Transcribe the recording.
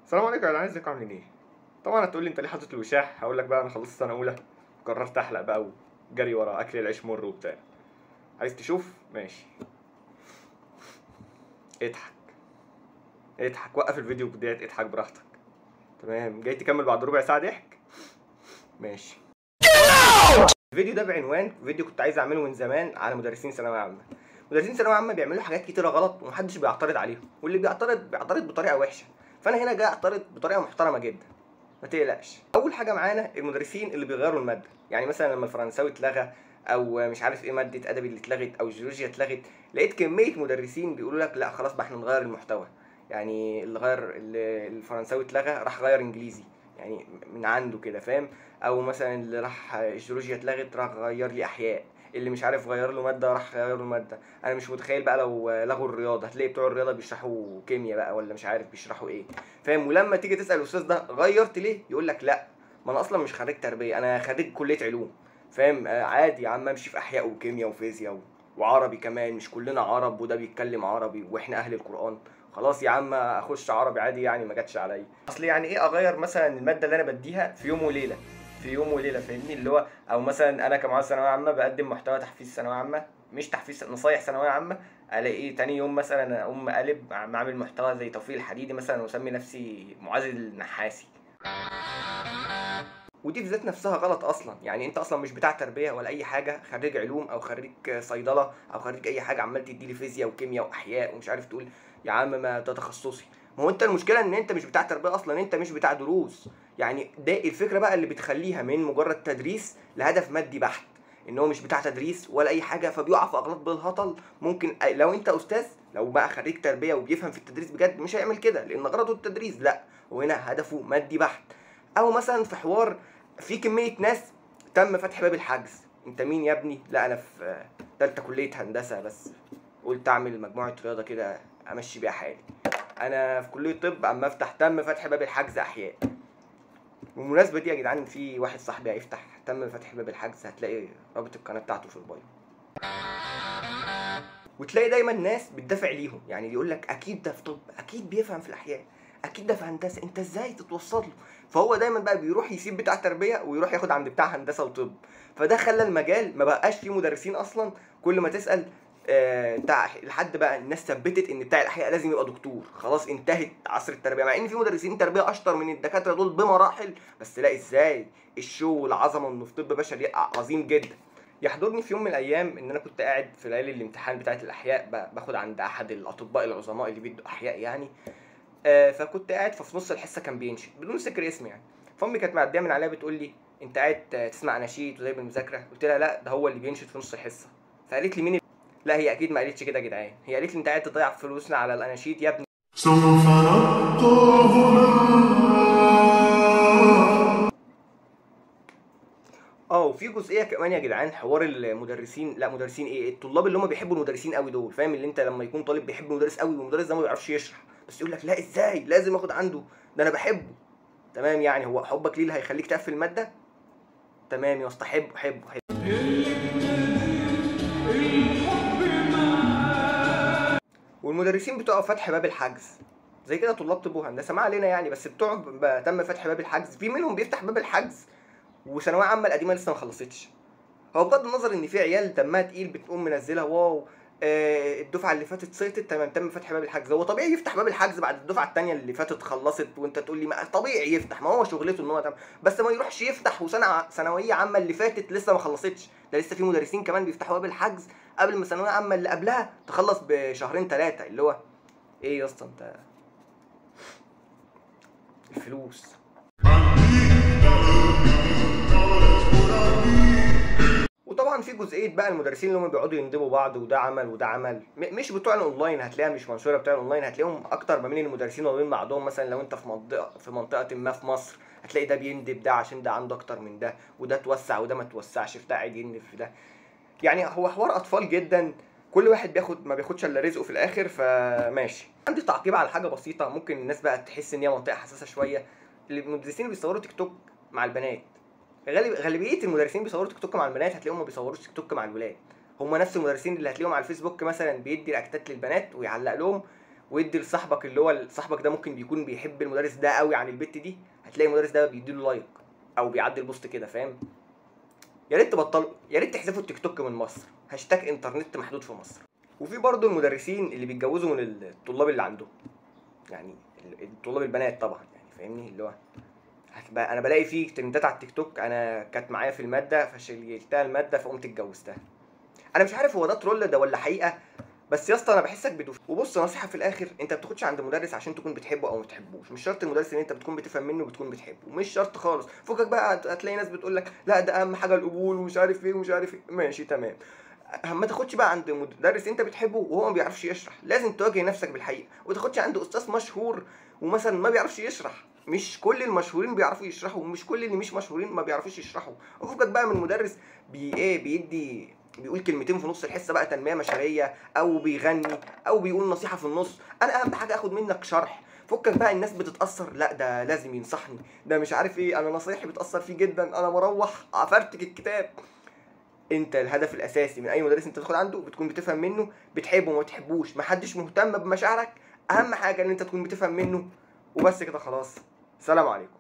السلام عليكم يا جدعان، ازيكم عاملين ايه؟ طبعا هتقول لي انت ليه حاطط الوشاح؟ هقول لك بقى انا خلصت سنه اولى قررت احلق بقى وجري ورا اكل العيش مر وبتاع. عايز تشوف؟ ماشي. اضحك اضحك، وقف الفيديو بداية اضحك براحتك. تمام، جاي تكمل بعد ربع ساعه ضحك؟ ماشي. الفيديو ده بعنوان فيديو كنت عايز اعمله من زمان على مدرسين ثانويه عامه. مدرسين ثانويه عامه بيعملوا حاجات كتيره غلط ومحدش بيعترض عليهم، واللي بيعترض بطريقه وحشه. فانا هنا جاي اعترض بطريقه محترمه جدا، ما تقلقش. اول حاجه معانا المدرسين اللي بيغيروا الماده، يعني مثلا لما الفرنساوي اتلغى او مش عارف ايه ماده ادبي اللي اتلغت او الجيولوجيا اتلغت، لقيت كميه مدرسين بيقولوا لك لا خلاص بقى احنا نغير المحتوى. يعني اللي الفرنساوي اتلغى راح غير انجليزي، يعني من عنده كده، فاهم؟ او مثلا اللي راح الجيولوجيا اتلغت راح غير لي احياء، اللي مش عارف غير له ماده راح غير له ماده. انا مش متخيل بقى لو لغوا الرياضه هتلاقي بتوع الرياضه بيشرحوا كيمياء بقى ولا مش عارف بيشرحوا ايه، فاهم؟ ولما تيجي تسال الاستاذ ده غيرت ليه، يقول لك لا ما انا اصلا مش خريج تربيه، انا خريج كليه علوم. فاهم؟ عادي يا عم، امشي في احياء وكيمياء وفيزياء وعربي كمان، مش كلنا عرب وده بيتكلم عربي واحنا اهل القران. خلاص يا عم اخش عربي عادي، يعني ما جاتش عليا. اصل يعني ايه اغير مثلا الماده اللي انا بديها في يوم وليله؟ في يوم وليله، فاهمني؟ اللي هو او مثلا انا كمعيد ثانويه عامه بقدم محتوى تحفيز ثانويه عامه، مش تحفيز، نصايح ثانويه عامه. الاقي تاني يوم مثلا اقوم قالب اعمل محتوى زي توفيق الحديدي مثلا واسمي نفسي معاذ النحاسي. ودي في ذات نفسها غلط اصلا. يعني انت اصلا مش بتاع تربيه ولا اي حاجه، خريج علوم او خريج صيدله او خريج اي حاجه، عمال تدي لي فيزياء وكيمياء واحياء ومش عارف تقول يا عم ما ده تخصصي. ما هو انت المشكله ان انت مش بتاع تربيه اصلا، انت مش بتاع دروس. يعني ده الفكره بقى اللي بتخليها من مجرد تدريس لهدف مادي بحت، ان هو مش بتاع تدريس ولا اي حاجه، فبيقع في اغلاط بالهطل. ممكن لو انت استاذ، لو بقى خريج تربيه وبيفهم في التدريس بجد مش هيعمل كده لان غرضه التدريس، لا هو هنا هدفه مادي بحت. او مثلا في حوار في كميه ناس تم فتح باب الحجز. انت مين يا ابني؟ لا انا في تالتة كليه هندسه، بس قلت اعمل مجموعه رياضه كده امشي بيها حالي. انا في كليه طب، اما افتح تم فتح باب الحجز احياء. بالمناسبه دي يا جدعان، في واحد صاحبي هيفتح تم فتح باب الحجز، هتلاقي رابط القناه بتاعته في البايو. وتلاقي دايما ناس بتدافع ليهم، يعني يقول لك اكيد ده في طب، اكيد بيفهم في الاحياء، اكيد ده في هندسه، انت ازاي تتوصل له؟ فهو دايما بقى بيروح يسيب بتاع تربيه ويروح ياخد عند بتاع هندسه وطب. فده خلى المجال ما بقاش فيه مدرسين اصلا. كل ما تسال بتاع لحد بقى الناس ثبتت ان بتاع الاحياء لازم يبقى دكتور. خلاص انتهت عصر التربيه، مع ان في مدرسين تربيه اشطر من الدكاتره دول بمراحل، بس لا ازاي الشو والعظمه انه في طب بشري عظيم جدا. يحضرني في يوم من الايام ان انا كنت قاعد في ليالي الامتحان بتاعه الاحياء باخد عند احد الاطباء العظماء اللي بيدوا احياء يعني. فكنت قاعد، ففي نص الحصه كان بينشد بدون ذكر اسمي يعني. فامي كانت معديه من عليا بتقول لي انت قاعد تسمع اناشيد وزي بالمذاكره؟ قلت لها لا ده هو اللي بينشد في نص الحصه. فقالت لي مين لا هي اكيد ما قالتش كده يا جدعان، هي قالت لي انت قاعد تضيع فلوسنا على الاناشيد يا ابني. سوف نبقى وفي جزئيه كمان يا جدعان، حوار المدرسين، لا مدرسين ايه، الطلاب اللي هم بيحبوا المدرسين قوي دول، فاهم؟ اللي انت لما يكون طالب بيحب المدرس قوي والمدرس ده ما بيعرفش يشرح، بس يقول لك لا ازاي لازم اخد عنده، ده انا بحبه. تمام، يعني هو حبك ليه اللي هيخليك تقفل الماده؟ تمام يا اسطى، حبه حبه حبه. والمدرسين بتوع فتح باب الحجز زي كده طلاب طب وهندسه، ما علينا يعني، بس بتوع تم فتح باب الحجز في منهم بيفتح باب الحجز وثانويه عامه القديمه لسه ما خلصتش. هو بغض النظر ان في عيال دمها تقيل بتقوم منزله واو الدفعه اللي فاتت سقطت، تمام تم فتح باب الحجز. هو طبيعي يفتح باب الحجز بعد الدفعه الثانيه اللي فاتت خلصت، وانت تقول لي ما طبيعي يفتح، ما هو شغلته ان هو تمام، بس ما يروحش يفتح وسنه ثانويه عامه اللي فاتت لسه ما خلصتش. ده لسه في مدرسين كمان بيفتحوا باب الحجز قبل ما الثانويه عامه اللي قبلها تخلص بشهرين ثلاثه. اللي هو ايه يا اسطى انت؟ الفلوس. وطبعا في جزئيه بقى المدرسين اللي هم بيقعدوا يندبوا بعض، وده عمل وده عمل، مش بتوع الاونلاين هتلاقيها مش منشوره، بتوع الاونلاين هتلاقيهم اكتر ما بين المدرسين وما بين بعضهم. مثلا لو انت في منطقه ما في مصر هتلاقي ده بيندب ده عشان ده عنده اكتر من ده، وده توسع وده ما توسعش، في ده قاعد يندب في ده. يعني هو حوار اطفال جدا، كل واحد ما بياخدش الا رزقه في الاخر، فماشي. عندي تعقيب على حاجه بسيطه، ممكن الناس بقى تحس ان هي منطقه حساسه شويه. المدرسين اللي بيصوروا تيك توك مع البنات، غالبيه المدرسين بيصوروا تيك توك مع البنات هتلاقيهم ما بيصوروش تيك توك مع الولاد. هم نفس المدرسين اللي هتلاقيهم على الفيسبوك مثلا بيدي رياكتات للبنات ويعلق لهم، وادي لصاحبك اللي هو صاحبك ده ممكن بيكون بيحب المدرس ده قوي عن البت دي، هتلاقي المدرس ده بيديله لايك او بيعدي البوست كده، فاهم؟ يا ريت تبطلوا، يا ريت تحذفوا التيك توك من مصر، هاشتاج انترنت محدود في مصر. وفي برضه المدرسين اللي بيتجوزوا من الطلاب اللي عندهم، يعني الطلاب البنات طبعا، يعني فاهمني، اللي هو انا بلاقي فيه ترندات على التيك توك، انا كانت معايا في الماده فشلتها الماده فقمت اتجوزتها. انا مش عارف هو ده ترول ده ولا حقيقه، بس يا اسطى انا بحسك بتوفي. وبص نصيحه في الاخر، انت ما بتاخدش عند مدرس عشان تكون بتحبه او ما بتحبوش، مش شرط المدرس اللي انت بتكون بتفهم منه بتكون بتحبه، مش شرط خالص. فكك بقى، هتلاقي ناس بتقول لك لا ده اهم حاجه القبول ومش عارف ايه ومش عارف ايه، ماشي تمام. ما تاخدش بقى عند مدرس انت بتحبه وهو ما بيعرفش يشرح، لازم تواجه نفسك بالحقيقه. وما تاخدش عند استاذ مشهور ومثلا ما بيعرفش يشرح، مش كل المشهورين بيعرفوا يشرحوا، ومش كل اللي مش مشهورين ما بيعرفوش يشرحوا. وفكك بقى من مدرس بيدي بيقول كلمتين في نص الحصه بقى تنميه بشريه، او بيغني، او بيقول نصيحه في النص. انا اهم حاجه اخد منك شرح. فكك بقى الناس بتتاثر، لا ده لازم ينصحني، ده مش عارف ايه، انا نصايحي بتاثر فيه جدا، انا مروح عفرتك الكتاب. انت الهدف الاساسي من اي مدرس انت تدخل عنده بتكون بتفهم منه، بتحبه وما بتحبوش، محدش مهتم بمشاعرك، اهم حاجه ان انت تكون بتفهم منه وبس كده خلاص. سلام عليكم.